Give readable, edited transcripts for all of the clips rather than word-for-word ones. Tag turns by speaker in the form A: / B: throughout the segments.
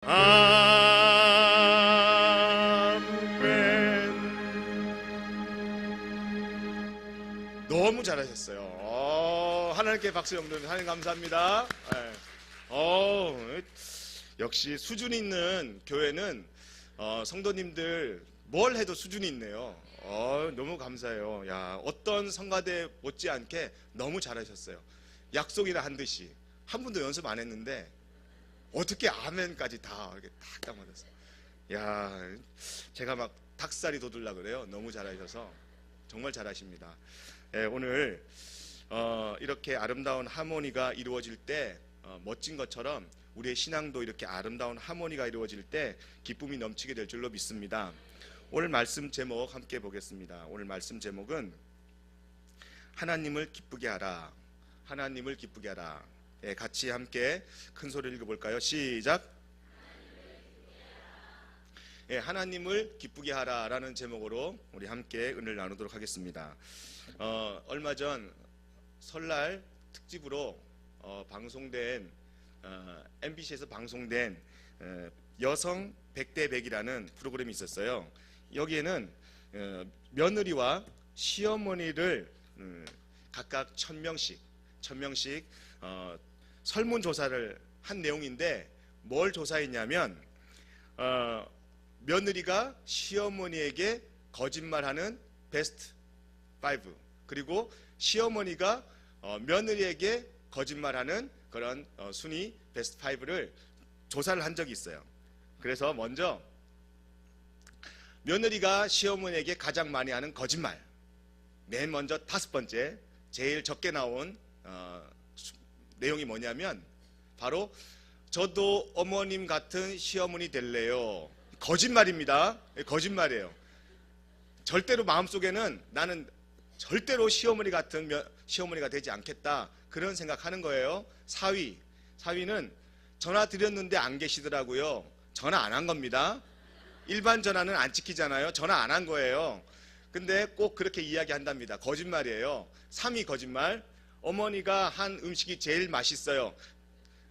A: 아멘. 너무 잘하셨어요. 하나님께 박수 영도님, 하나님 감사합니다. 역시 수준 있는 교회는 성도님들 뭘 해도 수준이 있네요. 너무 감사해요. 야, 어떤 성가대 못지않게 너무 잘하셨어요. 약속이나 한 듯이 한 분도 연습 안 했는데 어떻게 아멘까지 다 이렇게 딱 맞았어요. 야, 제가 막 닭살이 돋으려 그래요. 너무 잘하셔서 정말 잘하십니다. 오늘 이렇게 아름다운 하모니가 이루어질 때 멋진 것처럼 우리의 신앙도 이렇게 아름다운 하모니가 이루어질 때 기쁨이 넘치게 될 줄로 믿습니다. 오늘 말씀 제목 함께 보겠습니다. 오늘 말씀 제목은 하나님을 기쁘게 하라. 하나님을 기쁘게 하라. 같이 함께 큰 소리를 읽어볼까요? 시작. 하나님을 기쁘게 하라 라는 제목으로 우리 함께 은혜를 나누도록 하겠습니다. 얼마 전 설날 특집으로 방송된 MBC에서 방송된 여성 100대 100이라는 프로그램이 있었어요. 여기에는 며느리와 시어머니를 각각 1000명씩 설문조사를 한 내용인데 뭘 조사했냐면 며느리가 시어머니에게 거짓말하는 베스트 5, 그리고 시어머니가 며느리에게 거짓말하는 그런 순위 베스트 5를 조사를 한 적이 있어요. 그래서 먼저 며느리가 시어머니에게 가장 많이 하는 거짓말, 맨 먼저 5번째 제일 적게 나온 내용이 뭐냐면 바로 저도 어머님 같은 시어머니 될래요. 거짓말입니다. 거짓말이에요. 절대로 마음속에는 나는 절대로 시어머니 같은 시어머니가 되지 않겠다, 그런 생각하는 거예요. 4위는 전화 드렸는데 안 계시더라고요. 전화 안 한 겁니다. 일반 전화는 안 찍히잖아요. 전화 안 한 거예요. 근데 꼭 그렇게 이야기한답니다. 거짓말이에요. 3위 거짓말. 어머니가 한 음식이 제일 맛있어요.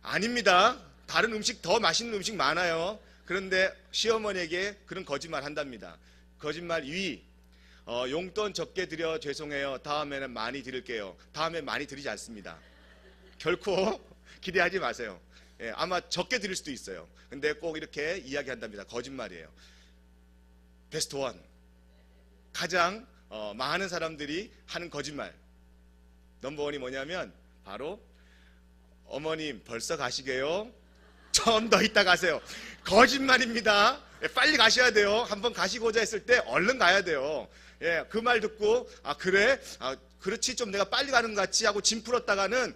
A: 아닙니다. 다른 음식, 더 맛있는 음식 많아요. 그런데 시어머니에게 그런 거짓말 한답니다. 거짓말 2위. 용돈 적게 드려 죄송해요. 다음에는 많이 드릴게요. 다음에 많이 드리지 않습니다. 결코 기대하지 마세요. 아마 적게 드릴 수도 있어요. 근데 꼭 이렇게 이야기한답니다. 거짓말이에요. 베스트 1. 가장 많은 사람들이 하는 거짓말. 넘버 1이 뭐냐면 바로 어머님 벌써 가시게요? 좀 더 있다 가세요. 거짓말입니다. 빨리 가셔야 돼요. 한번 가시고자 했을 때 얼른 가야 돼요. 그 말 듣고 그래? 그렇지, 좀 내가 빨리 가는 것 같지 하고 짐 풀었다가는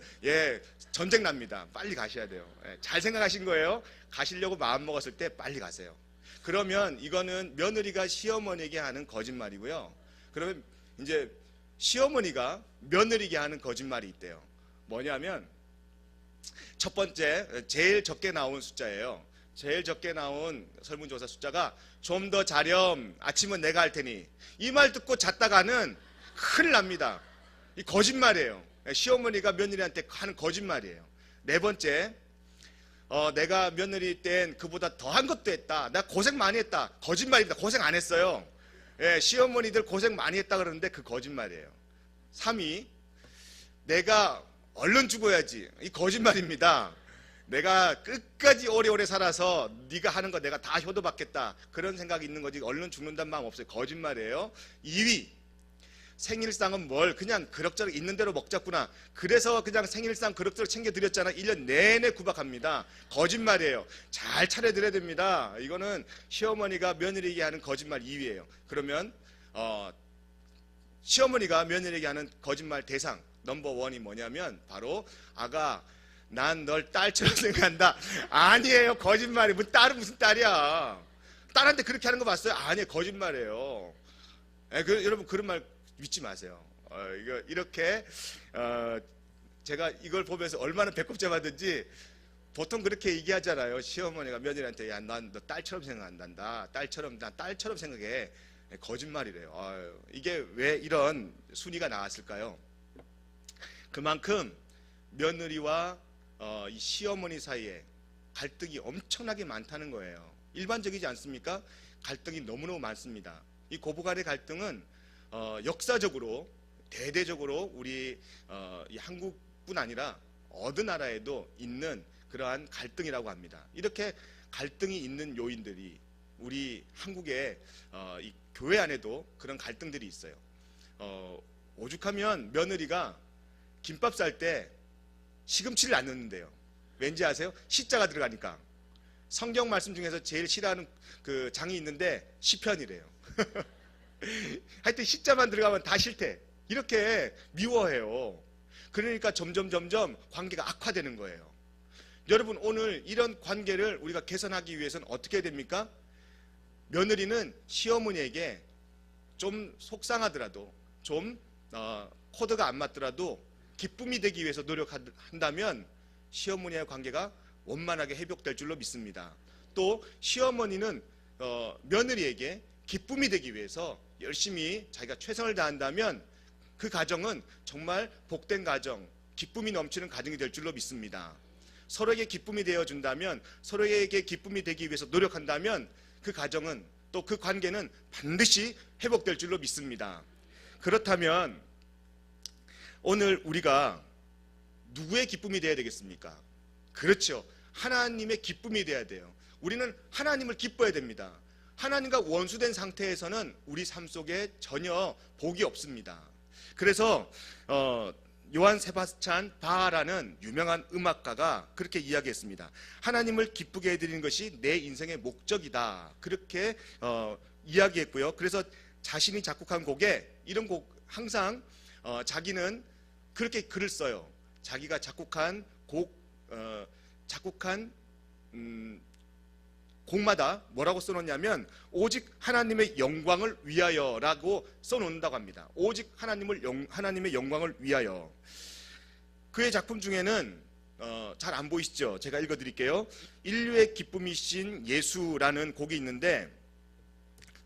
A: 전쟁 납니다. 빨리 가셔야 돼요. 잘 생각하신 거예요. 가시려고 마음 먹었을 때 빨리 가세요. 그러면 이거는 며느리가 시어머니에게 하는 거짓말이고요. 그러면 이제 시어머니가 며느리에게 하는 거짓말이 있대요. 뭐냐면 첫 번째, 제일 적게 나온 숫자예요. 제일 적게 나온 설문조사 숫자가 좀 더 자렴, 아침은 내가 할 테니. 이 말 듣고 잤다가는 큰일 납니다. 이 거짓말이에요. 시어머니가 며느리한테 하는 거짓말이에요. 네 번째, 내가 며느리 땐 그보다 더한 것도 했다. 나 고생 많이 했다. 거짓말입니다. 고생 안 했어요. 시어머니들 고생 많이 했다 그러는데 그 거짓말이에요. 3위, 내가 얼른 죽어야지. 이 거짓말입니다. 내가 끝까지 오래오래 살아서 네가 하는 거 내가 다 효도받겠다, 그런 생각이 있는 거지 얼른 죽는다는 마음 없어요. 거짓말이에요. 2위, 생일상은 뭘 그냥 그럭저럭 있는 대로 먹자꾸나, 그래서 그냥 생일상 그럭저럭 챙겨드렸잖아, 1년 내내 구박합니다. 거짓말이에요. 잘 차려드려야 됩니다. 이거는 시어머니가 며느리에게 하는 거짓말 2위예요. 그러면 시어머니가 며느리에게 하는 거짓말 대상 넘버 1이 뭐냐면 바로 아가 난 널 딸처럼 생각한다. 아니에요. 거짓말이. 딸은 무슨 딸이야. 딸한테 그렇게 하는 거 봤어요? 아니에요. 거짓말이에요. 여러분 그런 말 믿지 마세요. 이렇게 제가 이걸 보면서 얼마나 배꼽 잡았는지, 보통 그렇게 얘기하잖아요. 시어머니가 며느리한테 야, 난 너 딸처럼 생각한단다. 난 딸처럼 생각해. 거짓말이래요. 이게 왜 이런 순위가 나왔을까요? 그만큼 며느리와 이 시어머니 사이에 갈등이 엄청나게 많다는 거예요. 일반적이지 않습니까? 갈등이 너무너무 많습니다. 이 고부간의 갈등은 역사적으로 대대적으로 우리 이 한국뿐 아니라 어느 나라에도 있는 그러한 갈등이라고 합니다. 이렇게 갈등이 있는 요인들이 우리 한국의 이 교회 안에도 그런 갈등들이 있어요. 오죽하면 며느리가 김밥 쌀 때 시금치를 안 넣는데요. 왠지 아세요? 시자가 들어가니까. 성경 말씀 중에서 제일 싫어하는 그 장이 있는데 시편이래요. 하여튼 시자만 들어가면 다 싫대. 이렇게 미워해요. 그러니까 점점 관계가 악화되는 거예요. 여러분, 오늘 이런 관계를 우리가 개선하기 위해서는 어떻게 해야 됩니까? 며느리는 시어머니에게 좀 속상하더라도, 좀 코드가 안 맞더라도 기쁨이 되기 위해서 노력한다면 시어머니의 관계가 원만하게 회복될 줄로 믿습니다. 또 시어머니는 며느리에게 기쁨이 되기 위해서 열심히 자기가 최선을 다한다면 그 가정은 정말 복된 가정, 기쁨이 넘치는 가정이 될 줄로 믿습니다. 서로에게 기쁨이 되어준다면, 서로에게 기쁨이 되기 위해서 노력한다면 그 가정은, 또 그 관계는 반드시 회복될 줄로 믿습니다. 그렇다면 오늘 우리가 누구의 기쁨이 되어야 되겠습니까? 그렇죠. 하나님의 기쁨이 되어야 돼요. 우리는 하나님을 기뻐해야 됩니다. 하나님과 원수된 상태에서는 우리 삶 속에 전혀 복이 없습니다. 그래서 요한 세바스찬 바하라는 유명한 음악가가 그렇게 이야기했습니다. 하나님을 기쁘게 해드리는 것이 내 인생의 목적이다. 그렇게 이야기했고요. 그래서 자신이 작곡한 곡에 이런 곡 항상 자기는 그렇게 글을 써요. 자기가 작곡한 곡마다 뭐라고 써놓냐면 오직 하나님의 영광을 위하여라고 써놓는다고 합니다. 오직 하나님의 영광을 위하여. 그의 작품 중에는 잘 안 보이시죠? 제가 읽어드릴게요. 인류의 기쁨이신 예수라는 곡이 있는데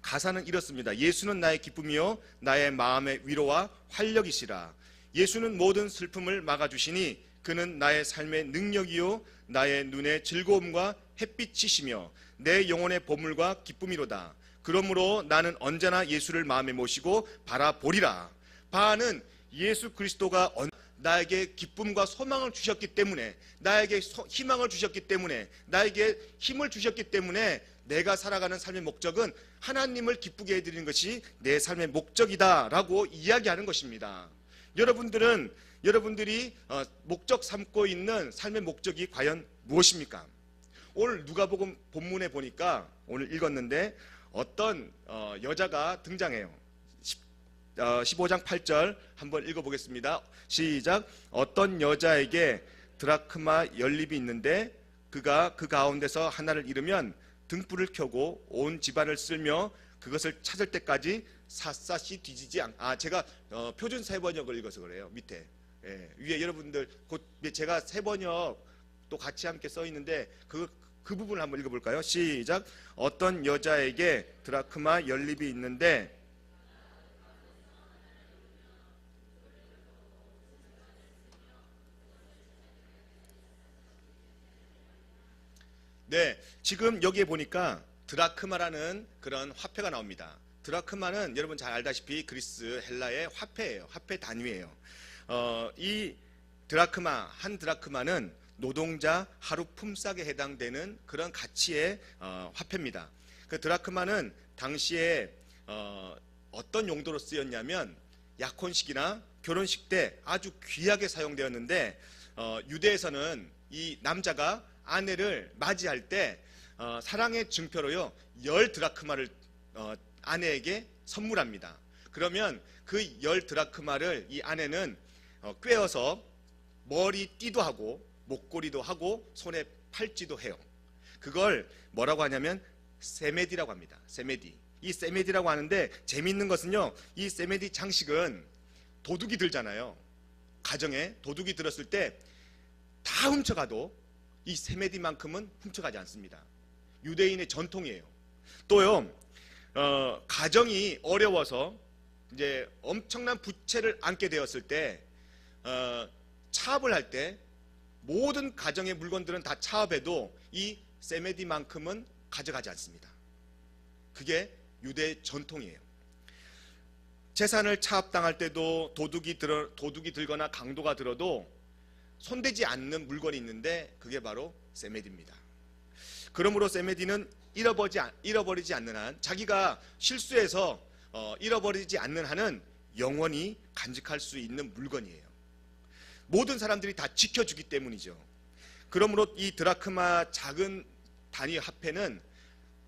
A: 가사는 이렇습니다. 예수는 나의 기쁨이요 나의 마음의 위로와 활력이시라. 예수는 모든 슬픔을 막아주시니 그는 나의 삶의 능력이요 나의 눈의 즐거움과 햇빛이시며 내 영혼의 보물과 기쁨이로다. 그러므로 나는 언제나 예수를 마음에 모시고 바라보리라. 바하는 예수 그리스도가 나에게 기쁨과 소망을 주셨기 때문에, 나에게 희망을 주셨기 때문에, 나에게 힘을 주셨기 때문에 내가 살아가는 삶의 목적은 하나님을 기쁘게 해드리는 것이 내 삶의 목적이다라고 이야기하는 것입니다. 여러분들이 목적 삼고 있는 삶의 목적이 과연 무엇입니까? 오늘 누가복음 본문에 보니까 오늘 읽었는데 어떤 여자가 등장해요. 15장 8절 한번 읽어보겠습니다. 시작. 어떤 여자에게 드라크마 연립이 있는데 그가 그 가운데서 하나를 잃으면 등불을 켜고 온 집안을 쓸며 그것을 찾을 때까지 샅샅이 뒤지지 제가 표준 세번역을 읽어서 그래요. 밑에 위에 여러분들 제가 세번역 또 같이 함께 써 있는데 그 부분을 한번 읽어볼까요? 시작. 어떤 여자에게 드라크마 연립이 있는데 네, 지금 여기에 보니까 드라크마라는 그런 화폐가 나옵니다. 드라크마는 여러분 잘 알다시피 그리스 헬라의 화폐예요. 화폐 단위예요. 이 드라크마, 한 드라크마는 노동자 하루 품삯에 해당되는 그런 가치의 화폐입니다. 그 드라크마는 당시에 어떤 용도로 쓰였냐면 약혼식이나 결혼식 때 아주 귀하게 사용되었는데 유대에서는 이 남자가 아내를 맞이할 때 사랑의 증표로요 10드라크마를 아내에게 선물합니다. 그러면 그 10드라크마를 이 아내는 꿰어서 머리띠도 하고 목걸이도 하고 손에 팔찌도 해요. 그걸 뭐라고 하냐면 세메디라고 합니다. 세메디. 이 세메디라고 하는데 재미있는 것은요, 이 세메디 장식은 도둑이 들잖아요. 가정에 도둑이 들었을 때 다 훔쳐가도 이 세메디만큼은 훔쳐가지 않습니다. 유대인의 전통이에요. 또요, 가정이 어려워서 이제 엄청난 부채를 안게 되었을 때 차압을 할 때 모든 가정의 물건들은 다 차압해도 이 세메디만큼은 가져가지 않습니다. 그게 유대 전통이에요. 재산을 차압당할 때도 도둑이 들거나 강도가 들어도 손대지 않는 물건이 있는데 그게 바로 세메디입니다. 그러므로 세메디는 잃어버리지 않는 한, 자기가 실수해서 잃어버리지 않는 한은 영원히 간직할 수 있는 물건이에요. 모든 사람들이 다 지켜주기 때문이죠. 그러므로 이 드라크마 작은 단위 화폐는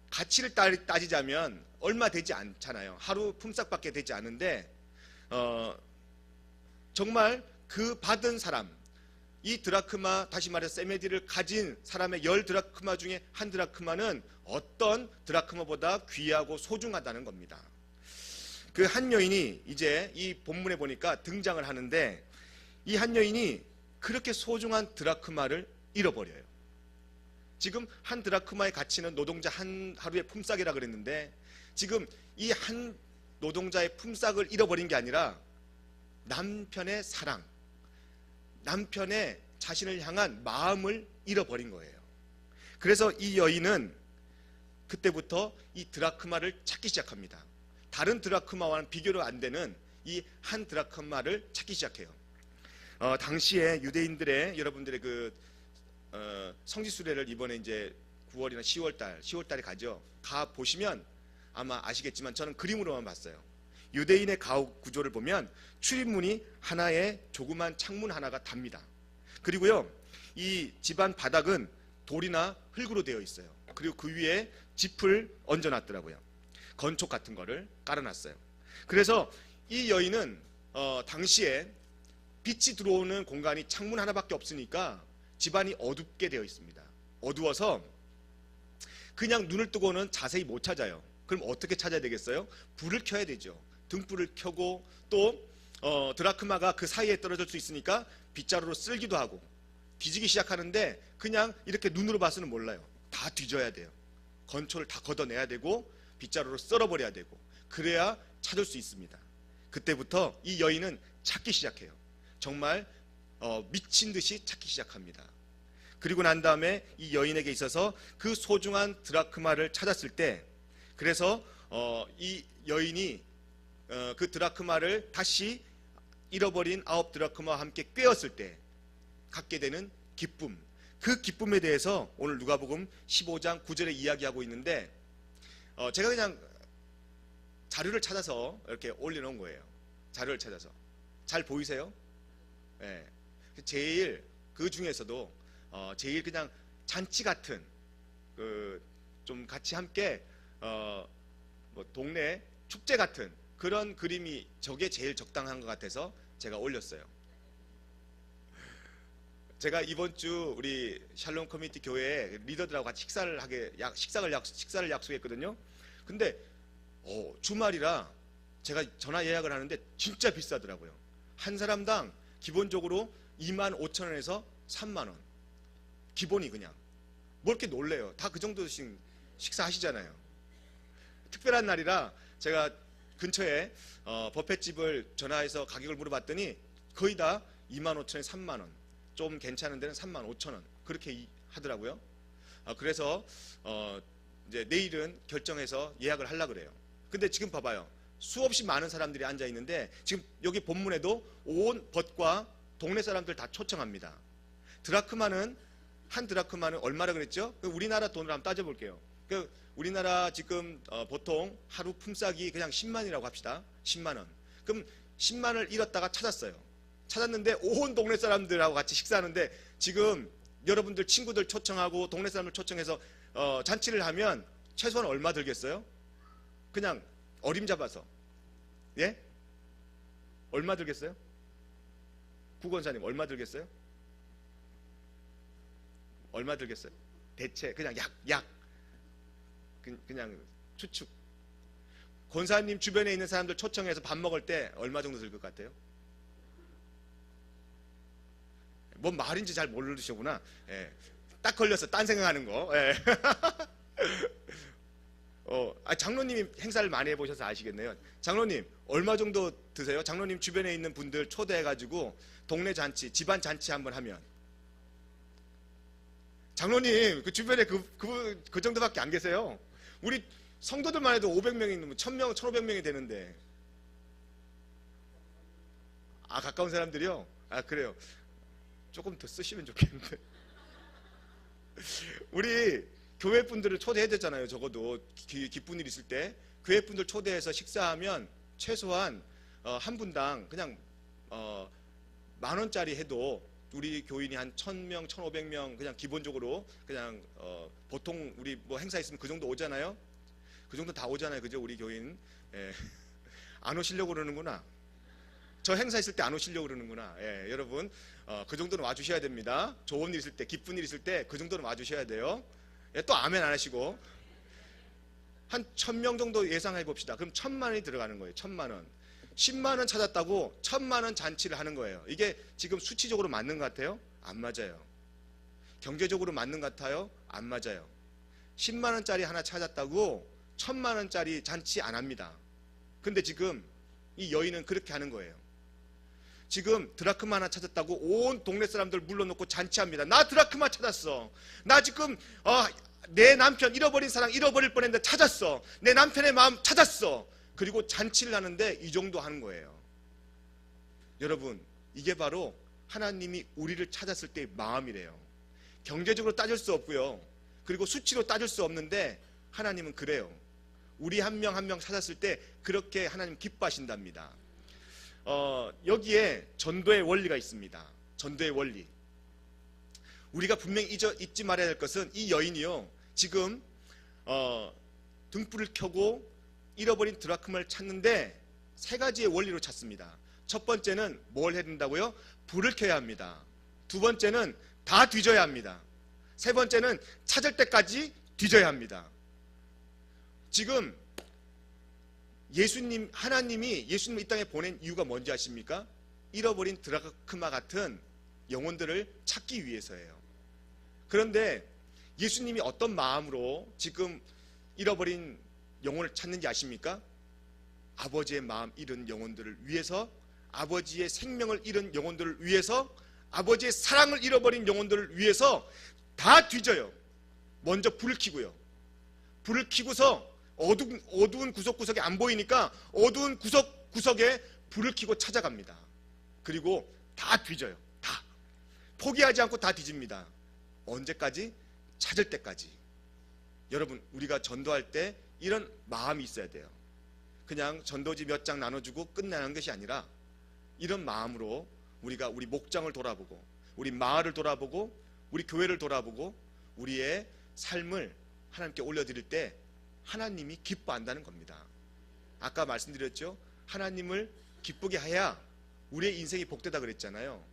A: 가치를 따지자면 얼마 되지 않잖아요. 하루 품삯밖에 되지 않은데 정말 그 받은 사람, 이 드라크마, 다시 말해서 세메디를 가진 사람의 10드라크마 중에 한 드라크마는 어떤 드라크마보다 귀하고 소중하다는 겁니다. 그 한 여인이 이제 이 본문에 보니까 등장을 하는데, 이 한 여인이 그렇게 소중한 드라크마를 잃어버려요. 지금 한 드라크마의 가치는 노동자 한 하루의 품삯이라 그랬는데, 지금 이 한 노동자의 품삯을 잃어버린 게 아니라 남편의 사랑, 남편의 자신을 향한 마음을 잃어버린 거예요. 그래서 이 여인은 그때부터 이 드라크마를 찾기 시작합니다. 다른 드라크마와는 비교가 안 되는 이 한 드라크마를 찾기 시작해요. 당시에 유대인들의, 여러분들의 그 성지 수레를 이번에 이제 9월이나 10월달에 가죠. 가 보시면 아마 아시겠지만 저는 그림으로만 봤어요. 유대인의 가옥 구조를 보면 출입문이 하나에 조그만 창문 하나가 답니다. 그리고요, 이 집안 바닥은 돌이나 흙으로 되어 있어요. 그리고 그 위에 짚을 얹어놨더라고요. 건촉 같은 거를 깔아놨어요. 그래서 이 여인은 당시에 빛이 들어오는 공간이 창문 하나밖에 없으니까 집안이 어둡게 되어 있습니다. 어두워서 그냥 눈을 뜨고는 자세히 못 찾아요. 그럼 어떻게 찾아야 되겠어요? 불을 켜야 되죠. 등불을 켜고 또 드라크마가 그 사이에 떨어질 수 있으니까 빗자루로 쓸기도 하고, 뒤지기 시작하는데 그냥 이렇게 눈으로 봐서는 몰라요. 다 뒤져야 돼요. 건초를 다 걷어내야 되고 빗자루로 썰어버려야 되고, 그래야 찾을 수 있습니다. 그때부터 이 여인은 찾기 시작해요. 정말 미친 듯이 찾기 시작합니다. 그리고 난 다음에 이 여인에게 있어서 그 소중한 드라크마를 찾았을 때, 그래서 이 여인이 그 드라크마를 다시 잃어버린 9드라크마와 함께 꿰었을 때 갖게 되는 기쁨, 그 기쁨에 대해서 오늘 누가복음 15장 9절에 이야기하고 있는데, 제가 그냥 자료를 찾아서 이렇게 올려놓은 거예요. 자료를 찾아서. 잘 보이세요? 네. 제일 그 중에서도 제일 그냥 잔치 같은, 좀 같이 함께 뭐 동네 축제 같은 그런 그림이 저게 제일 적당한 것 같아서 제가 올렸어요. 제가 이번 주 우리 샬롬 커뮤니티 교회 리더들하고 같이 식사를 약속했거든요. 근데 주말이라 제가 전화 예약을 하는데 진짜 비싸더라고요. 한 사람당 기본적으로 25,000원에서 30,000원. 기본이 그냥. 뭐 이렇게 놀래요. 다 그 정도씩 식사하시잖아요. 특별한 날이라 제가 근처에 버펫집을 전화해서 가격을 물어봤더니 거의 다 25,000원에 30,000원. 좀 괜찮은 데는 35,000원. 그렇게 하더라고요. 그래서 이제 내일은 결정해서 예약을 하려고 그래요. 근데 지금 봐봐요. 수없이 많은 사람들이 앉아 있는데 지금 여기 본문에도 온 벗과 동네 사람들 다 초청합니다. 한 드라크마는 얼마라 그랬죠? 우리나라 돈으로 한번 따져볼게요. 우리나라 지금 보통 하루 품삯이 그냥 10만이라고 합시다. 10만 원. 그럼 10만을 잃었다가 찾았는데 온 동네 사람들하고 같이 식사하는데, 지금 여러분들 친구들 초청하고 동네 사람들 초청해서 잔치를 하면 최소한 얼마 들겠어요? 그냥 어림잡아서. 예? 얼마 들겠어요? 구권사님 얼마 들겠어요? 얼마 들겠어요? 대체 그냥 약 그냥 추측. 권사님 주변에 있는 사람들 초청해서 밥 먹을 때 얼마 정도 들 것 같아요? 뭔 말인지 잘 모르시구나. 예. 딱 걸렸어. 딴 생각하는 거. 예. 장로님이 행사를 많이 해보셔서 아시겠네요. 장로님 얼마 정도 드세요? 장로님 주변에 있는 분들 초대해가지고 동네 잔치, 집안 잔치 한번 하면 장로님 그 주변에 그 정도밖에 안 계세요. 우리 성도들만 해도 500명이 넘으면 1000명, 1500명이 되는데. 아, 가까운 사람들이요? 아, 그래요. 조금 더 쓰시면 좋겠는데. 우리 교회 분들을 초대해야 되잖아요. 적어도 기쁜 일 있을 때 교회 분들 초대해서 식사하면 최소한 한 분당 그냥 10,000원짜리 해도 우리 교인이 한 1000명, 1500명 그냥 기본적으로 그냥 보통 우리 뭐 행사 있으면 그 정도 오잖아요. 그 정도 다 오잖아요. 그죠? 우리 교인. 예. 안 오시려고 그러는구나. 저 행사 있을 때 안 오시려고 그러는구나. 예, 여러분 그 정도는 와주셔야 됩니다. 좋은 일 있을 때, 기쁜 일 있을 때 그 정도는 와주셔야 돼요. 예, 또 아멘 안 하시고. 한 1000명 정도 예상해 봅시다. 그럼 1000만 원이 들어가는 거예요. 1000만 원. 10만 원 찾았다고 1000만 원 잔치를 하는 거예요. 이게 지금 수치적으로 맞는 것 같아요? 안 맞아요. 경제적으로 맞는 것 같아요? 안 맞아요. 10만 원짜리 하나 찾았다고 1000만 원짜리 잔치 안 합니다. 근데 지금 이 여인은 그렇게 하는 거예요. 지금 드라크마 하나 찾았다고 온 동네 사람들 물러놓고 잔치합니다. 나 드라크마 찾았어. 나 지금 내 남편 잃어버린 사랑 잃어버릴 뻔했는데 찾았어. 내 남편의 마음 찾았어. 그리고 잔치를 하는데 이 정도 하는 거예요. 여러분, 이게 바로 하나님이 우리를 찾았을 때의 마음이래요. 경제적으로 따질 수 없고요. 그리고 수치로 따질 수 없는데 하나님은 그래요. 우리 한 명 한 명 찾았을 때 그렇게 하나님 기뻐하신답니다. 여기에 전도의 원리가 있습니다. 전도의 원리. 우리가 분명히 잊지 말아야 할 것은 이 여인이요, 지금 등불을 켜고 잃어버린 드라크마를 찾는데 세 가지의 원리로 찾습니다. 첫 번째는 뭘 해야 된다고요? 불을 켜야 합니다. 두 번째는 다 뒤져야 합니다. 세 번째는 찾을 때까지 뒤져야 합니다. 지금 하나님이 예수님을 이 땅에 보낸 이유가 뭔지 아십니까? 잃어버린 드라크마 같은 영혼들을 찾기 위해서예요. 그런데 예수님이 어떤 마음으로 지금 잃어버린 영혼을 찾는지 아십니까? 아버지의 마음 잃은 영혼들을 위해서, 아버지의 생명을 잃은 영혼들을 위해서, 아버지의 사랑을 잃어버린 영혼들을 위해서 다 뒤져요. 먼저 불을 켜고요. 불을 켜고서 어두운 구석구석에 안 보이니까 어두운 구석구석에 불을 켜고 찾아갑니다. 그리고 다 뒤져요. 다. 포기하지 않고 다 뒤집니다. 언제까지? 찾을 때까지. 여러분, 우리가 전도할 때 이런 마음이 있어야 돼요. 그냥 전도지 몇 장 나눠주고 끝나는 것이 아니라 이런 마음으로 우리가 우리 목장을 돌아보고 우리 마을을 돌아보고 우리 교회를 돌아보고 우리의 삶을 하나님께 올려드릴 때 하나님이 기뻐한다는 겁니다. 아까 말씀드렸죠? 하나님을 기쁘게 해야 우리의 인생이 복되다 그랬잖아요.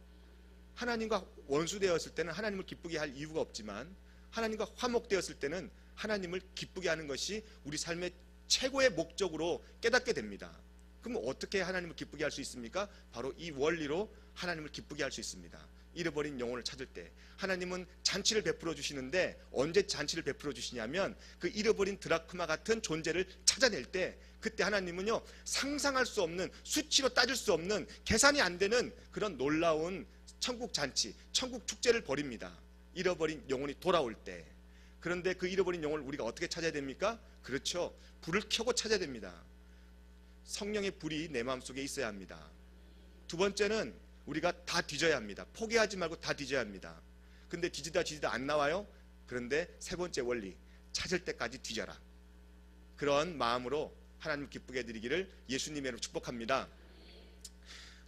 A: 하나님과 원수되었을 때는 하나님을 기쁘게 할 이유가 없지만 하나님과 화목되었을 때는 하나님을 기쁘게 하는 것이 우리 삶의 최고의 목적으로 깨닫게 됩니다. 그럼 어떻게 하나님을 기쁘게 할 수 있습니까? 바로 이 원리로 하나님을 기쁘게 할 수 있습니다. 잃어버린 영혼을 찾을 때 하나님은 잔치를 베풀어 주시는데 언제 잔치를 베풀어 주시냐면 그 잃어버린 드라크마 같은 존재를 찾아낼 때 그때 하나님은요, 상상할 수 없는, 수치로 따질 수 없는, 계산이 안 되는 그런 놀라운 천국 잔치, 천국 축제를 벌입니다. 잃어버린 영혼이 돌아올 때. 그런데 그 잃어버린 영혼을 우리가 어떻게 찾아야 됩니까? 그렇죠, 불을 켜고 찾아야 됩니다. 성령의 불이 내 마음속에 있어야 합니다. 두 번째는 우리가 다 뒤져야 합니다. 포기하지 말고 다 뒤져야 합니다. 근데 뒤지다 안 나와요? 그런데 세 번째 원리, 찾을 때까지 뒤져라. 그런 마음으로 하나님 기쁘게 해드리기를 예수님의 이름으로 축복합니다.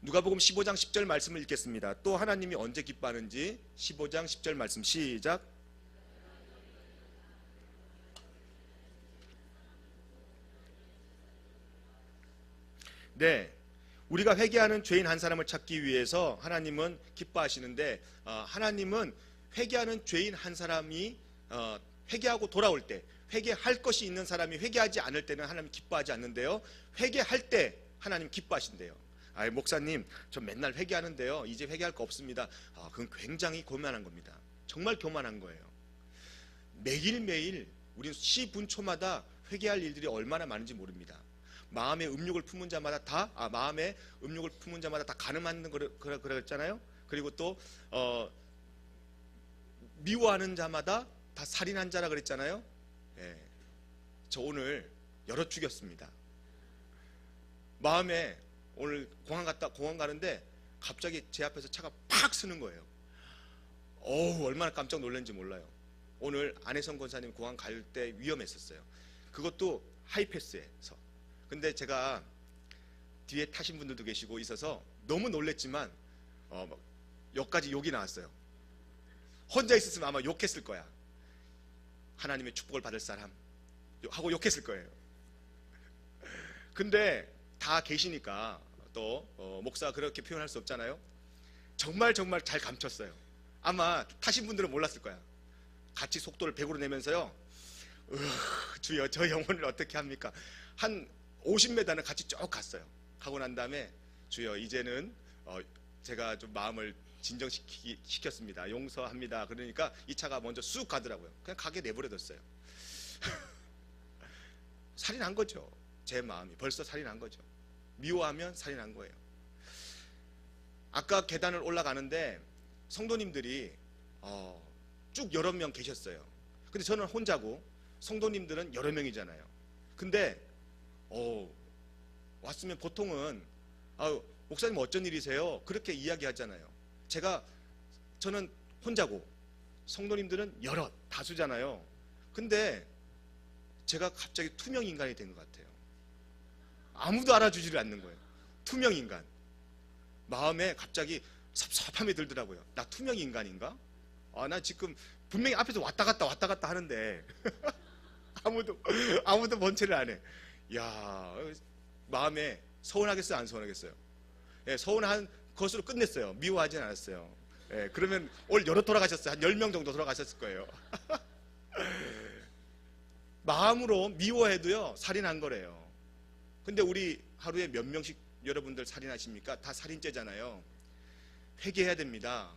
A: 누가복음 15장 10절 말씀을 읽겠습니다. 또 하나님이 언제 기뻐하는지 15장 10절 말씀 시작. 네, 우리가 회개하는 죄인 한 사람을 찾기 위해서 하나님은 기뻐하시는데 하나님은 회개하는 죄인 한 사람이 회개하고 돌아올 때, 회개할 것이 있는 사람이 회개하지 않을 때는 하나님 기뻐하지 않는데요, 회개할 때 하나님 기뻐하신대요. 목사님 저 맨날 회개하는데요 이제 회개할 거 없습니다. 그건 굉장히 교만한 겁니다. 정말 교만한 거예요. 매일매일 우리는 시분초마다 회개할 일들이 얼마나 많은지 모릅니다. 마음의 음욕을 품은 자마다 다 가늠하는 그랬잖아요. 그리고 또 미워하는 자마다 다 살인한 자라 그랬잖아요. 예, 저 오늘 열어 죽였습니다. 마음에 오늘 공항 가는데 갑자기 제 앞에서 차가 팍 쓰는 거예요. 어우, 얼마나 깜짝 놀랐는지 몰라요. 오늘 안혜성 권사님 공항 갈 때 위험했었어요. 그것도 하이패스에서. 근데 제가 뒤에 타신 분들도 계시고 있어서 너무 놀랬지만 여기까지 욕이 나왔어요. 혼자 있었으면 아마 욕했을 거야. 하나님의 축복을 받을 사람 하고 욕했을 거예요. 근데 다 계시니까 또 목사가 그렇게 표현할 수 없잖아요. 정말 잘 감췄어요. 아마 타신 분들은 몰랐을 거야. 같이 속도를 100으로 내면서요, 주여 저 영혼을 어떻게 합니까? 한 50m는 같이 쭉 갔어요. 가고 난 다음에 주여 이제는 제가 좀 마음을 진정시켰습니다. 용서합니다. 그러니까 이 차가 먼저 쑥 가더라고요. 그냥 가게 내버려뒀어요. 살인한 거죠. 제 마음이 벌써 살인한 거죠. 미워하면 살인한 거예요. 아까 계단을 올라가는데 성도님들이 쭉 여러 명 계셨어요. 근데 저는 혼자고 성도님들은 여러 명이잖아요. 근데 왔으면 보통은 목사님 어쩐 일이세요? 그렇게 이야기하잖아요. 저는 혼자고 성도님들은 여러 다수잖아요. 근데 제가 갑자기 투명 인간이 된 것 같아요. 아무도 알아주지를 않는 거예요. 투명 인간. 마음에 갑자기 섭섭함이 들더라고요. 나 투명 인간인가? 나 지금 분명히 앞에서 왔다 갔다 하는데 아무도 번체를 안 해. 야, 마음에 서운하겠어요, 안 서운하겠어요? 예, 서운한 것으로 끝냈어요. 미워하진 않았어요. 예, 그러면 올 여러 돌아가셨어요. 한 10명 정도 돌아가셨을 거예요. 마음으로 미워해도요, 살인한 거래요. 근데 우리 하루에 몇 명씩 여러분들 살인하십니까? 다 살인죄잖아요. 회개해야 됩니다.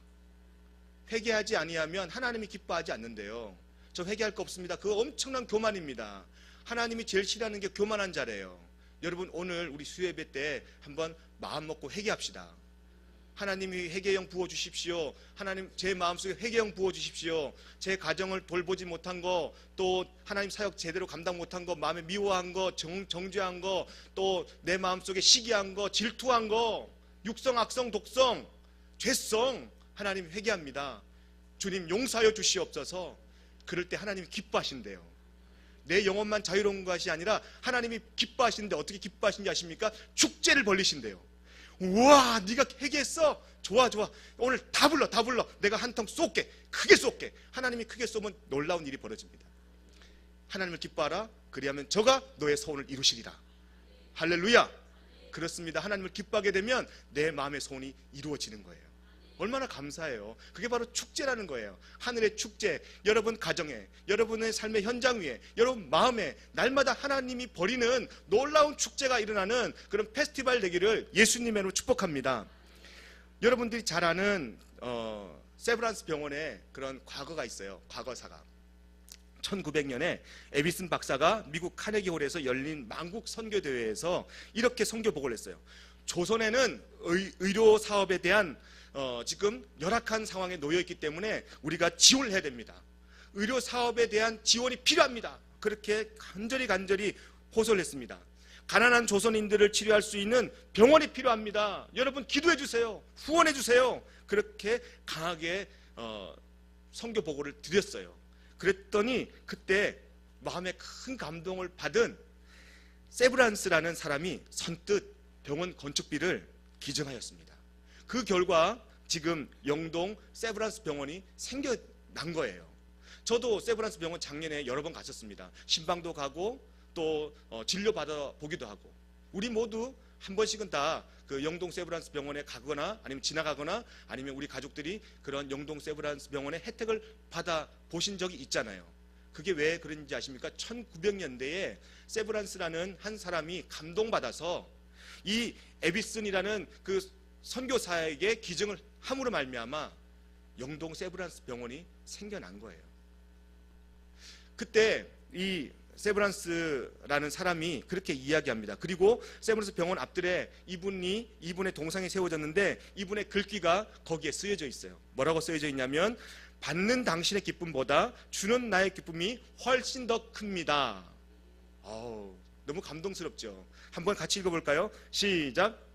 A: 회개하지 아니하면 하나님이 기뻐하지 않는데요. 저 회개할 거 없습니다. 그거 엄청난 교만입니다. 하나님이 제일 싫어하는 게 교만한 자래요. 여러분, 오늘 우리 수요예배 때 한번 마음 먹고 회개합시다. 하나님이 회개형 부어주십시오. 하나님, 제 마음속에 회개형 부어주십시오. 제 가정을 돌보지 못한 거, 또 하나님 사역 제대로 감당 못한 거, 마음에 미워한 거, 정죄한 거, 또 내 마음속에 시기한 거, 질투한 거, 육성, 악성, 독성, 죄성, 하나님 회개합니다. 주님 용서하여 주시옵소서. 그럴 때 하나님이 기뻐하신대요. 내 영혼만 자유로운 것이 아니라 하나님이 기뻐하시는데 어떻게 기뻐하시는지 아십니까? 축제를 벌리신대요. 우와, 네가 회개했어? 좋아. 오늘 다 불러. 내가 한 통 쏠게. 크게 쏠게. 하나님이 크게 쏘면 놀라운 일이 벌어집니다. 하나님을 기뻐하라. 그리하면 저가 너의 소원을 이루시리라. 할렐루야. 그렇습니다. 하나님을 기뻐하게 되면 내 마음의 소원이 이루어지는 거예요. 얼마나 감사해요. 그게 바로 축제라는 거예요. 하늘의 축제, 여러분 가정에, 여러분의 삶의 현장 위에, 여러분 마음에 날마다 하나님이 벌이는 놀라운 축제가 일어나는 그런 페스티벌 되기를 예수님으로 축복합니다. 여러분들이 잘 아는 세브란스 병원에 그런 과거가 있어요. 과거사가 1900년에 에비슨 박사가 미국 카네기홀에서 열린 만국 선교대회에서 이렇게 선교 보고를 했어요. 조선에는 의료 사업에 대한 지금 열악한 상황에 놓여있기 때문에 우리가 지원을 해야 됩니다. 의료 사업에 대한 지원이 필요합니다. 그렇게 간절히 호소를 했습니다. 가난한 조선인들을 치료할 수 있는 병원이 필요합니다. 여러분 기도해 주세요. 후원해 주세요. 그렇게 강하게 선교 보고를 드렸어요. 그랬더니 그때 마음에 큰 감동을 받은 세브란스라는 사람이 선뜻 병원 건축비를 기증하였습니다. 그 결과 지금 영동 세브란스 병원이 생겨난 거예요. 저도 세브란스 병원 작년에 여러 번 갔었습니다. 신방도 가고 또 진료 받아 보기도 하고, 우리 모두 한 번씩은 다 그 영동 세브란스 병원에 가거나 아니면 지나가거나 아니면 우리 가족들이 그런 영동 세브란스 병원의 혜택을 받아 보신 적이 있잖아요. 그게 왜 그런지 아십니까? 1900년대에 세브란스라는 한 사람이 감동받아서 이 에비슨이라는 그 선교사에게 기증을 함으로 말미암아 영동 세브란스 병원이 생겨난 거예요. 그때 이 세브란스라는 사람이 그렇게 이야기합니다. 그리고 세브란스 병원 앞들에 이분의 동상이 세워졌는데 이분의 글귀가 거기에 쓰여져 있어요. 뭐라고 쓰여져 있냐면, 받는 당신의 기쁨보다 주는 나의 기쁨이 훨씬 더 큽니다. 너무 감동스럽죠. 한번 같이 읽어볼까요? 시작.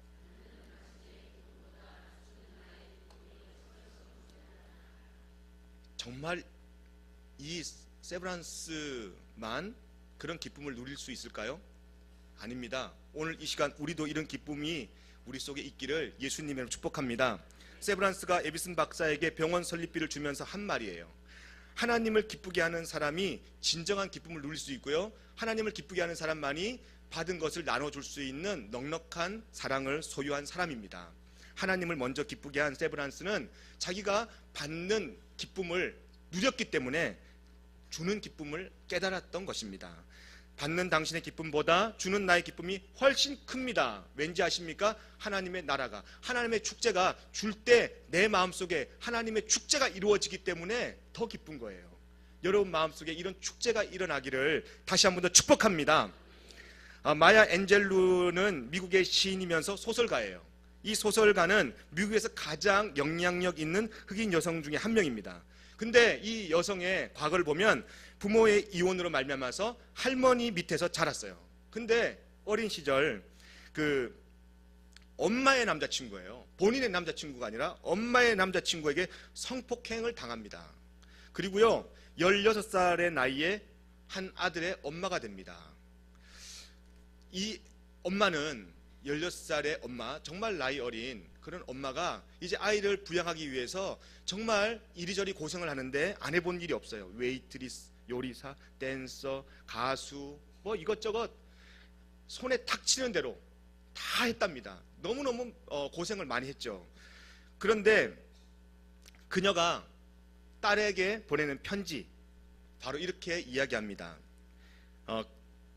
A: 정말 이 세브란스만 그런 기쁨을 누릴 수 있을까요? 아닙니다. 오늘 이 시간 우리도 이런 기쁨이 우리 속에 있기를 예수님으로 축복합니다. 세브란스가 에비슨 박사에게 병원 설립비를 주면서 한 말이에요. 하나님을 기쁘게 하는 사람이 진정한 기쁨을 누릴 수 있고요, 하나님을 기쁘게 하는 사람만이 받은 것을 나눠줄 수 있는 넉넉한 사랑을 소유한 사람입니다. 하나님을 먼저 기쁘게 한 세브란스는 자기가 받는 기쁨을 누렸기 때문에 주는 기쁨을 깨달았던 것입니다. 받는 당신의 기쁨보다 주는 나의 기쁨이 훨씬 큽니다. 왠지 아십니까? 하나님의 나라가, 하나님의 축제가 줄 때 내 마음속에 하나님의 축제가 이루어지기 때문에 더 기쁜 거예요. 여러분 마음속에 이런 축제가 일어나기를 다시 한 번 더 축복합니다. 마야 앤젤루는 미국의 시인이면서 소설가예요. 이 소설가는 미국에서 가장 영향력 있는 흑인 여성 중에 한 명입니다. 근데 이 여성의 과거를 보면 부모의 이혼으로 말미암아서 할머니 밑에서 자랐어요. 근데 어린 시절 그 엄마의 남자친구예요. 본인의 남자친구가 아니라 엄마의 남자친구에게 성폭행을 당합니다. 그리고요 16살의 나이에 한 아들의 엄마가 됩니다. 이 엄마는 16살의 엄마, 정말 나이 어린 그런 엄마가 이제 아이를 부양하기 위해서 정말 이리저리 고생을 하는데 안 해본 일이 없어요. 웨이트리스, 요리사, 댄서, 가수, 뭐 이것저것 손에 탁 치는 대로 다 했답니다. 너무너무 고생을 많이 했죠. 그런데 그녀가 딸에게 보내는 편지, 바로 이렇게 이야기합니다.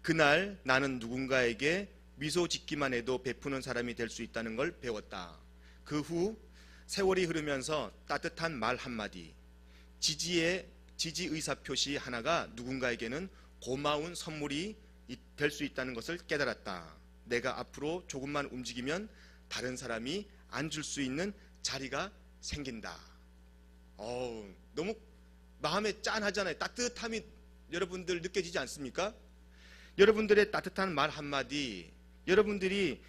A: 그날 나는 누군가에게 미소 짓기만 해도 베푸는 사람이 될 수 있다는 걸 배웠다. 그 후 세월이 흐르면서 따뜻한 말 한마디, 지지 의사표시 하나가 누군가에게는 고마운 선물이 될 수 있다는 것을 깨달았다. 내가 앞으로 조금만 움직이면 다른 사람이 앉을 수 있는 자리가 생긴다. 너무 마음에 짠하잖아요. 따뜻함이 여러분들 느껴지지 않습니까? 여러분들의 따뜻한 말 한마디, 여러분들이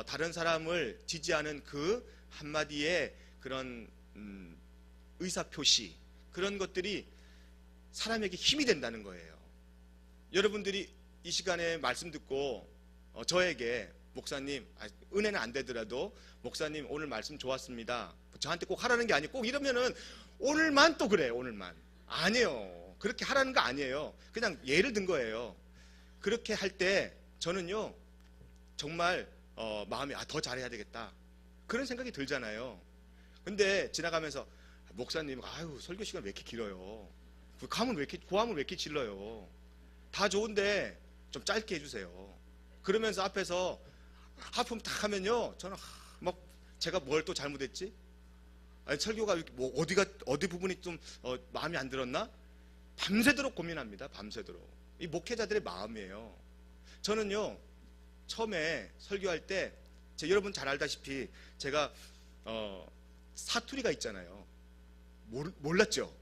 A: 다른 사람을 지지하는 그 한마디의 그런 의사표시, 그런 것들이 사람에게 힘이 된다는 거예요. 여러분들이 이 시간에 말씀 듣고 저에게 목사님, 은혜는 안 되더라도 목사님 오늘 말씀 좋았습니다, 저한테 꼭 하라는 게 아니고 꼭 이러면은 오늘만 또 그래요. 오늘만 아니에요. 그렇게 하라는 거 아니에요. 그냥 예를 든 거예요. 그렇게 할 때 저는요 정말 마음이 더 잘해야 되겠다 그런 생각이 들잖아요. 근데 지나가면서 목사님 설교 시간 왜 이렇게 길어요? 고함을 왜 이렇게 질러요? 다 좋은데 좀 짧게 해주세요. 그러면서 앞에서 하품 딱 하면요 저는 막 제가 뭘 또 잘못했지? 아니, 설교가 뭐 어디 부분이 좀 마음에 안 들었나? 밤새도록 고민합니다. 밤새도록. 이 목회자들의 마음이에요. 저는요 처음에 설교할 때 여러분 잘 알다시피 제가 사투리가 있잖아요. 몰랐죠?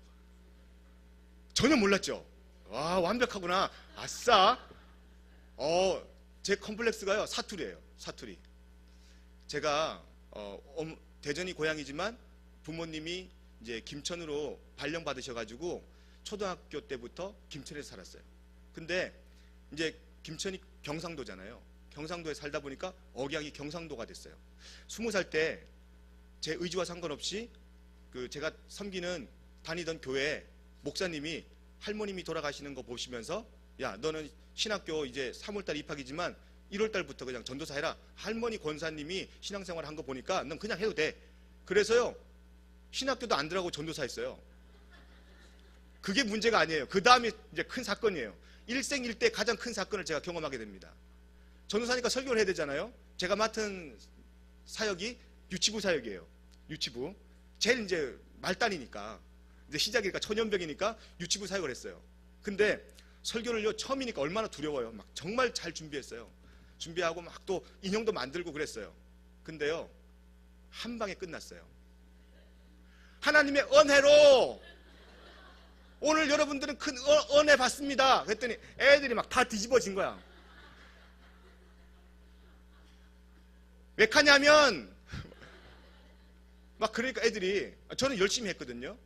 A: 전혀 몰랐죠? 와, 완벽하구나. 아싸. 제 컴플렉스가요 사투리예요. 사투리. 제가 대전이 고향이지만 부모님이 이제 김천으로 발령 받으셔가지고 초등학교 때부터 김천에서 살았어요. 근데 이제 김천이 경상도잖아요. 경상도에 살다 보니까 억양이 경상도가 됐어요. 20살 때 제 의지와 상관없이 제가 섬기는 다니던 교회 목사님이 할머님이 돌아가시는 거 보시면서 야, 너는 신학교 이제 3월달 입학이지만 1월달부터 그냥 전도사 해라. 할머니 권사님이 신앙생활 한 거 보니까 넌 그냥 해도 돼. 그래서요 신학교도 안 들어가고 전도사 했어요. 그게 문제가 아니에요. 그 다음에 이제 큰 사건이에요. 일생일대 가장 큰 사건을 제가 경험하게 됩니다. 전도사니까 설교를 해야 되잖아요. 제가 맡은 사역이 유치부 사역이에요. 유치부. 제일 이제 말단이니까, 이제 시작이니까 천연병이니까 유치부 사역을 했어요. 근데 설교를요 처음이니까 얼마나 두려워요. 막 정말 잘 준비했어요. 준비하고 막 또 인형도 만들고 그랬어요. 근데요 한 방에 끝났어요. 하나님의 은혜로 오늘 여러분들은 큰 은혜 받습니다. 그랬더니 애들이 막 다 뒤집어진 거야. 왜 카냐면 막 그러니까 애들이, 저는 열심히 했거든요.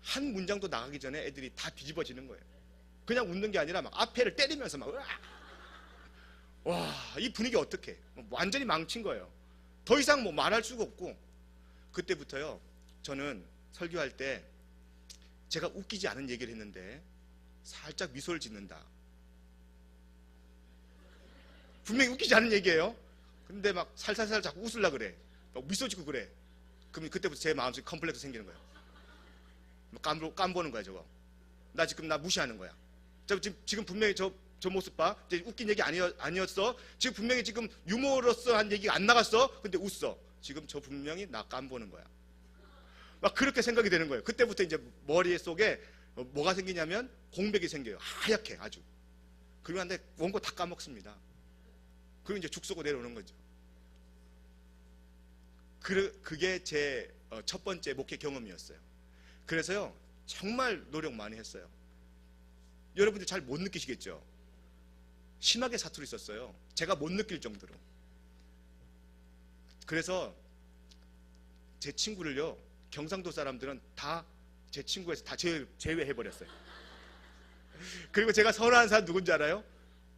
A: 한 문장도 나가기 전에 애들이 다 뒤집어지는 거예요. 그냥 웃는 게 아니라 막 앞에를 때리면서 막 와, 이 분위기 어떡해. 완전히 망친 거예요. 더 이상 뭐 말할 수가 없고, 그때부터요 저는 설교할 때 제가 웃기지 않은 얘기를 했는데 살짝 미소를 짓는다. 분명히 웃기지 않은 얘기예요. 근데 막 살살살 자꾸 웃으려 그래. 막 미소 짓고 그래. 그럼 그때부터 제 마음속에 컴플렉스 생기는 거예요. 깜보는 거야 저거. 나 지금 나 무시하는 거야. 지금 분명히 저 모습 봐. 이제 웃긴 얘기 아니었어. 지금 분명히 지금 유머로서 한 얘기가 안 나갔어. 근데 웃어. 지금 저 분명히 나 깜보는 거야. 막 그렇게 생각이 되는 거예요. 그때부터 이제 머릿속에 뭐가 생기냐면 공백이 생겨요. 하얗게 아주. 그리고 한데 원고 다 까먹습니다. 그리고 이제 죽 쏘고 내려오는 거죠. 그게 제 첫 번째 목회 경험이었어요. 그래서요 정말 노력 많이 했어요. 여러분들 잘 못 느끼시겠죠? 심하게 사투리 썼어요. 제가 못 느낄 정도로. 그래서 제 친구를요 경상도 사람들은 다 제 친구에서 다 제외해버렸어요. 그리고 제가 선호하는 사람 누군지 알아요?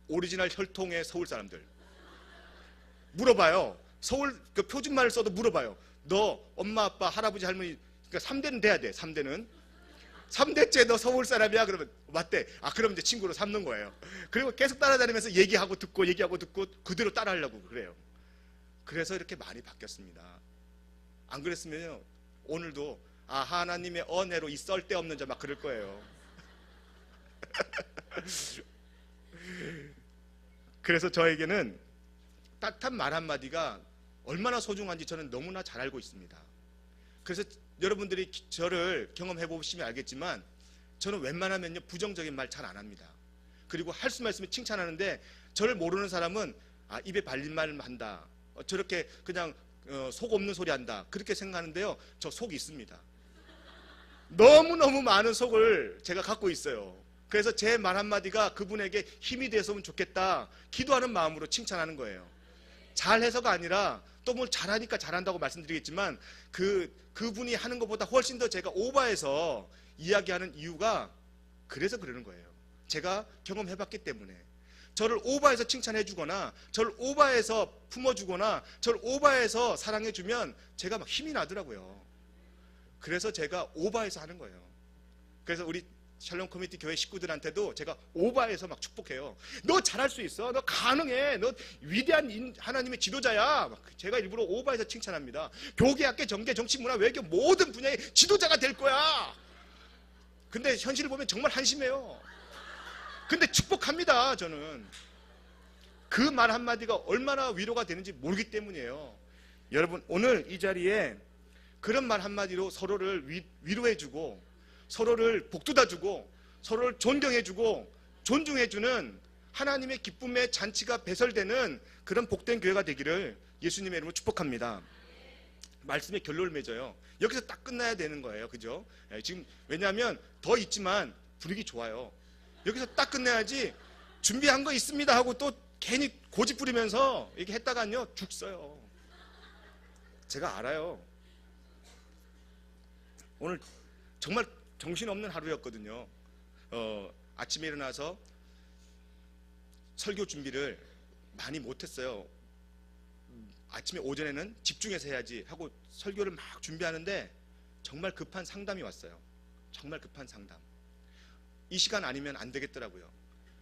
A: 오리지널 혈통의 서울 사람들. 물어봐요. 서울 그 표준말을 써도 물어봐요. 너 엄마 아빠 할아버지 할머니 그러니까 3대는 돼야 돼. 3대째 너 서울 사람이야? 그러면 맞대. 아 그럼 이제 친구로 삼는 거예요. 그리고 계속 따라다니면서 얘기하고 듣고 그대로 따라하려고 그래요. 그래서 이렇게 많이 바뀌었습니다. 안 그랬으면요 오늘도 아 하나님의 은혜로 이 썰데없는 자 막 그럴 거예요. 그래서 저에게는 따뜻한 말 한마디가 얼마나 소중한지 저는 너무나 잘 알고 있습니다. 그래서 여러분들이 저를 경험해 보시면 알겠지만 저는 웬만하면요 부정적인 말 잘 안 합니다. 그리고 할 수만 있으면 칭찬하는데 저를 모르는 사람은 아 입에 발린 말 한다. 저렇게 그냥 속 없는 소리 한다. 그렇게 생각하는데요. 저 속이 있습니다. 너무너무 많은 속을 제가 갖고 있어요. 그래서 제 말 한마디가 그분에게 힘이 됐으면 좋겠다. 기도하는 마음으로 칭찬하는 거예요. 잘해서가 아니라 또 뭘 잘하니까 잘한다고 말씀드리겠지만 그분이 하는 것보다 훨씬 더 제가 오버해서 이야기하는 이유가 그래서 그러는 거예요. 제가 경험해봤기 때문에. 저를 오버해서 칭찬해주거나 저를 오버해서 품어주거나 저를 오버해서 사랑해주면 제가 막 힘이 나더라고요. 그래서 제가 오버해서 하는 거예요. 그래서 우리 샬롬 커뮤니티 교회 식구들한테도 제가 오버해서 막 축복해요. 너 잘할 수 있어. 너 가능해. 너 위대한 하나님의 지도자야. 제가 일부러 오버해서 칭찬합니다. 교계, 학계, 정계, 정치, 문화, 외교 모든 분야의 지도자가 될 거야. 근데 현실을 보면 정말 한심해요. 근데 축복합니다. 저는 그 말 한마디가 얼마나 위로가 되는지 모르기 때문이에요. 여러분 오늘 이 자리에 그런 말 한마디로 서로를 위로해주고 서로를 복돋아주고 서로를 존경해주고 존중해주는 하나님의 기쁨의 잔치가 배설되는 그런 복된 교회가 되기를 예수님의 이름으로 축복합니다. 말씀의 결론을 맺어요. 여기서 딱 끝나야 되는 거예요. 그죠? 지금 왜냐하면 더 있지만 분위기 좋아요. 여기서 딱 끝내야지 준비한 거 있습니다 하고 또 괜히 고집 부리면서 이렇게 했다가요 죽어요. 제가 알아요. 오늘 정말 정신없는 하루였거든요. 아침에 일어나서 설교 준비를 많이 못했어요. 아침에 오전에는 집중해서 해야지 하고 설교를 막 준비하는데 정말 급한 상담이 왔어요. 정말 급한 상담. 이 시간 아니면 안 되겠더라고요.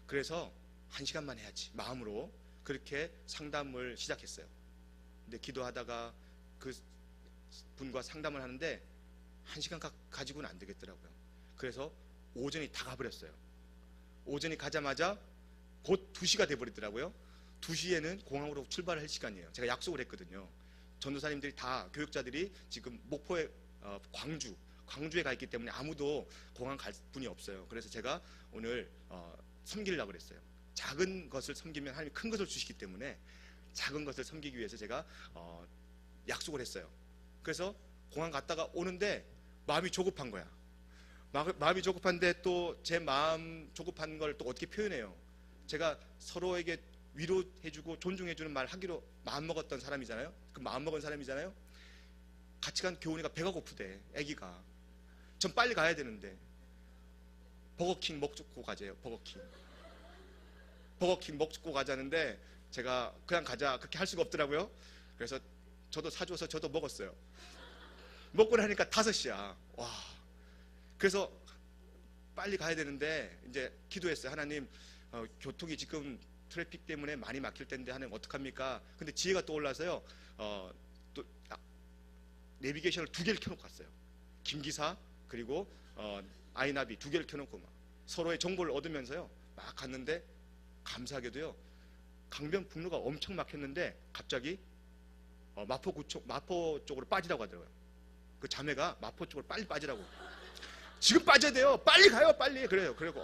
A: 그래서 1시간만 해야지 마음으로 그렇게 상담을 시작했어요. 근데 기도하다가 그 분과 상담을 하는데 1시간 가지고는 안 되겠더라고요. 그래서 오전이 다 가버렸어요. 오전이 가자마자 곧 2시가 돼버리더라고요. 2시에는 공항으로 출발을 할 시간이에요. 제가 약속을 했거든요. 전도사님들이 다 교육자들이 지금 목포에 광주에 가 있기 때문에 아무도 공항 갈 분이 없어요. 그래서 제가 오늘 섬기려고 그랬어요. 작은 것을 섬기면 하나님이 큰 것을 주시기 때문에 작은 것을 섬기기 위해서 제가 약속을 했어요. 그래서 공항 갔다가 오는데 마음이 조급한 거야. 마음이 조급한데 또 제 마음 조급한 걸 또 어떻게 표현해요? 제가 서로에게 위로해주고 존중해주는 말 하기로 마음먹었던 사람이잖아요. 그 마음먹은 사람이잖아요. 같이 간 교훈이가 배가 고프대. 아기가. 전 빨리 가야 되는데 버거킹 먹고 가재요. 버거킹 먹고 가자는데 제가 그냥 가자 그렇게 할 수가 없더라고요. 그래서 저도 사줘서 저도 먹었어요. 먹고 나니까 5시야. 와. 그래서 빨리 가야 되는데 이제 기도했어요. 하나님, 교통이 지금 트래픽 때문에 많이 막힐 텐데 하나님 어떡합니까? 근데 지혜가 떠올라서요. 또 내비게이션을 2개를 켜놓고 갔어요. 김기사 그리고 아이나비 2개를 켜놓고 막 서로의 정보를 얻으면서요. 막 갔는데 감사하게도요. 강변북로가 엄청 막혔는데 갑자기 마포 쪽으로 빠지라고 하더라고요. 그 자매가 마포 쪽으로 빨리 빠지라고. 지금 빠져야 돼요. 빨리 가요, 빨리. 그래요. 그리고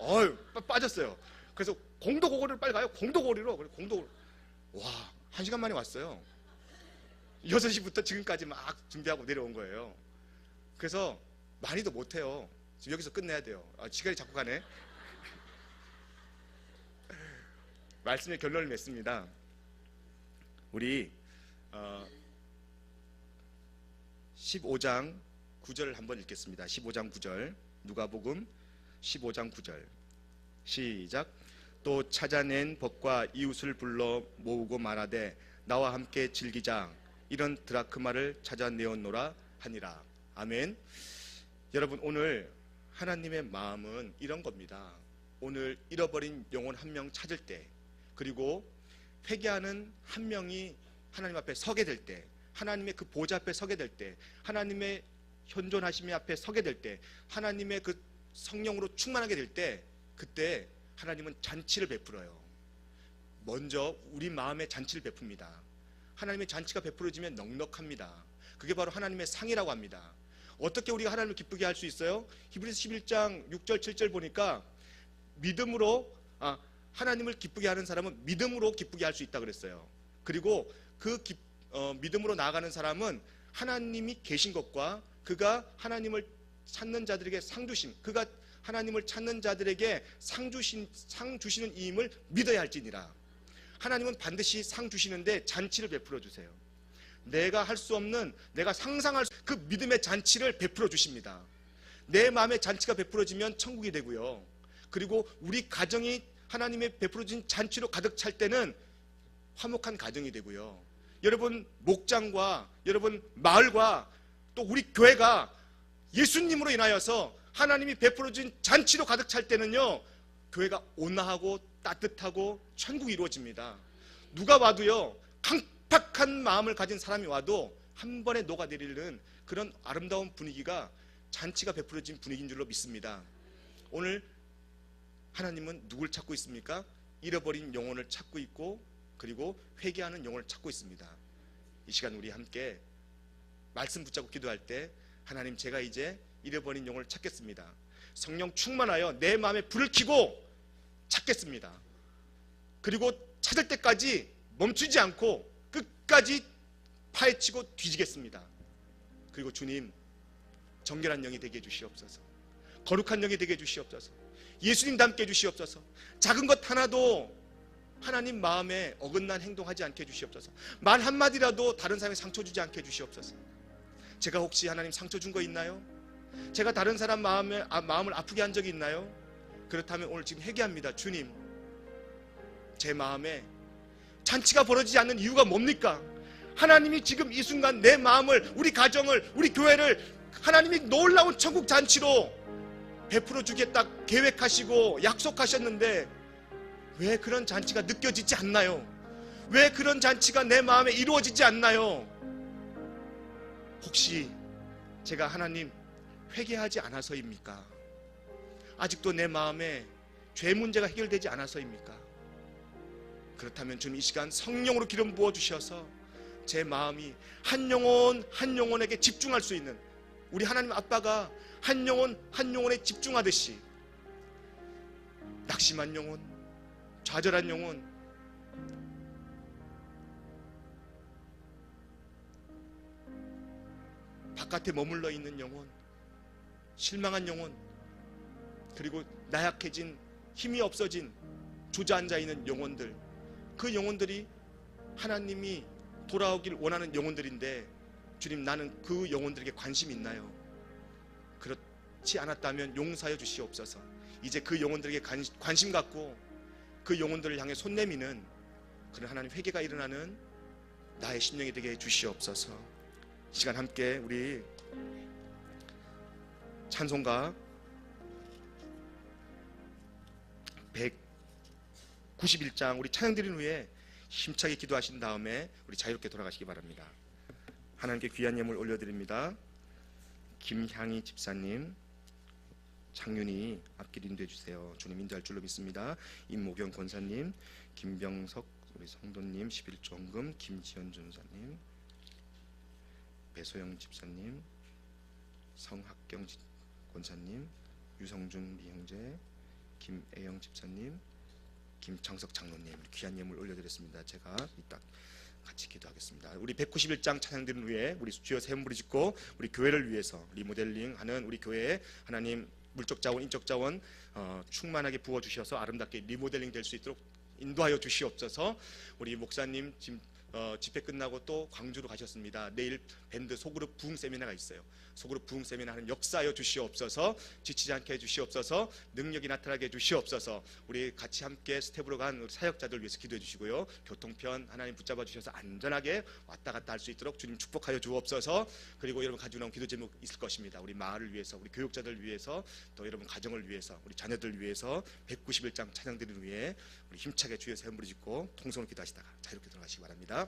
A: 빠졌어요. 그래서 공도고리로 빨리 가요. 공도고리로. 그래 공도고리. 와, 1시간 만에 왔어요. 6시부터 지금까지 막 준비하고 내려온 거예요. 그래서 많이도 못해요. 지금 여기서 끝내야 돼요. 시간이 자꾸 가네. 말씀의 결론을 맺습니다. 우리 15장 9절을 한번 읽겠습니다. 15장 9절 누가복음 15장 9절 시작. 또 찾아낸 벗과 이웃을 불러 모으고 말하되 나와 함께 즐기자 이런 드라크마를 찾아내었노라 하니라. 아멘. 여러분, 오늘 하나님의 마음은 이런 겁니다. 오늘 잃어버린 영혼 한 명 찾을 때, 그리고 회개하는 한 명이 하나님 앞에 서게 될 때, 하나님의 그 보좌 앞에 서게 될 때, 하나님의 현존하심의 앞에 서게 될 때, 하나님의 그 성령으로 충만하게 될 때, 그때 하나님은 잔치를 베풀어요. 먼저 우리 마음에 잔치를 베풉니다. 하나님의 잔치가 베풀어지면 넉넉합니다. 그게 바로 하나님의 상이라고 합니다. 어떻게 우리가 하나님을 기쁘게 할 수 있어요? 히브리서 11장 6절 7절 보니까 믿음으로 하나님을 기쁘게 하는 사람은 믿음으로 기쁘게 할 수 있다 그랬어요. 그리고 믿음으로 나아가는 사람은 하나님이 계신 것과 그가 하나님을 찾는 자들에게 상 주신, 그가 하나님을 찾는 자들에게 상 주시는 이임을 믿어야 할지니라. 하나님은 반드시 상 주시는데 잔치를 베풀어 주세요. 내가 할 수 없는, 내가 상상할 그 믿음의 잔치를 베풀어 주십니다. 내 마음의 잔치가 베풀어지면 천국이 되고요. 그리고 우리 가정이 하나님의 베풀어진 잔치로 가득 찰 때는 화목한 가정이 되고요. 여러분 목장과 여러분 마을과 또 우리 교회가 예수님으로 인하여서 하나님이 베풀어진 잔치로 가득 찰 때는요, 교회가 온화하고 따뜻하고 천국이 이루어집니다. 누가 와도요, 강팍한 마음을 가진 사람이 와도 한 번에 녹아내리는 그런 아름다운 분위기가 잔치가 베풀어진 분위기인 줄로 믿습니다. 오늘 하나님은 누굴 찾고 있습니까? 잃어버린 영혼을 찾고 있고, 그리고 회개하는 영혼을 찾고 있습니다. 이 시간 우리 함께 말씀 붙잡고 기도할 때, 하나님, 제가 이제 잃어버린 영혼을 찾겠습니다. 성령 충만하여 내 마음에 불을 켜고 찾겠습니다. 그리고 찾을 때까지 멈추지 않고 끝까지 파헤치고 뒤지겠습니다. 그리고 주님, 정결한 영이 되게 해주시옵소서. 거룩한 영이 되게 해주시옵소서. 예수님 닮게 해주시옵소서. 작은 것 하나도 하나님 마음에 어긋난 행동하지 않게 해주시옵소서. 말 한마디라도 다른 사람에 상처 주지 않게 해주시옵소서. 제가 혹시 하나님 상처 준 거 있나요? 제가 다른 사람 마음을 아프게 한 적이 있나요? 그렇다면 오늘 지금 회개합니다. 주님, 제 마음에 잔치가 벌어지지 않는 이유가 뭡니까? 하나님이 지금 이 순간 내 마음을, 우리 가정을, 우리 교회를 하나님이 놀라운 천국 잔치로 베풀어 주겠다 계획하시고 약속하셨는데 왜 그런 잔치가 느껴지지 않나요? 왜 그런 잔치가 내 마음에 이루어지지 않나요? 혹시 제가 하나님 회개하지 않아서입니까? 아직도 내 마음에 죄 문제가 해결되지 않아서입니까? 그렇다면 주님, 이 시간 성령으로 기름 부어 주셔서 제 마음이 한 영혼 한 영혼에게 집중할 수 있는, 우리 하나님 아빠가 한 영혼 한 영혼에 집중하듯이 낙심한 영혼, 좌절한 영혼, 바깥에 머물러 있는 영혼, 실망한 영혼, 그리고 나약해진, 힘이 없어진, 주저앉아 있는 영혼들, 그 영혼들이 하나님이 돌아오길 원하는 영혼들인데, 주님, 나는 그 영혼들에게 관심이 있나요? 그렇지 않았다면 용서하여 주시옵소서. 이제 그 영혼들에게 관심 갖고 그 영혼들을 향해 손 내미는 그런 하나님 회개가 일어나는 나의 심령이 되게 해 주시옵소서. 시간 함께 우리 찬송가 191장 우리 찬양 드린 후에 힘차게 기도하신 다음에 우리 자유롭게 돌아가시기 바랍니다. 하나님께 귀한 예물 올려드립니다. 김향희 집사님, 창윤이 앞길 인도해 주세요. 주님 인도할 줄로 믿습니다. 임모경 권사님, 김병석 우리 성도님 11조 헌금, 김지연 전사님, 배소영 집사님, 성학경 권사님, 유성준 리형제, 김애영 집사님, 김창석 장로님 귀한 예물 올려드렸습니다. 제가 이따 같이 기도하겠습니다. 우리 191장 찬양 드린 후에 우리 주여 새 몸부리 짓고 우리 교회를 위해서 리모델링하는 우리 교회에 하나님 물적 자원, 인적 자원 충만하게 부어 주셔서 아름답게 리모델링 될 수 있도록 인도하여 주시옵소서. 우리 목사님 지금 집회 끝나고 또 광주로 가셨습니다. 내일 밴드 소그룹 부흥 세미나가 있어요. 소그룹 부흥 세미나 하는 역사하여 주시옵소서. 지치지 않게 해주시옵소서. 능력이 나타나게 해주시옵소서. 우리 같이 함께 스텝으로 간 사역자들 위해서 기도해 주시고요. 교통편 하나님 붙잡아 주셔서 안전하게 왔다 갔다 할 수 있도록 주님 축복하여 주옵소서. 그리고 여러분 가지고 나온 기도 제목 있을 것입니다. 우리 마을을 위해서, 우리 교육자들 위해서, 또 여러분 가정을 위해서, 우리 자녀들 위해서 191장 찬양 드리는 후에 우리 힘차게 주의 새 몸부리 짓고 통성을 기도하시다가 자유롭게 돌아가시기 바랍니다.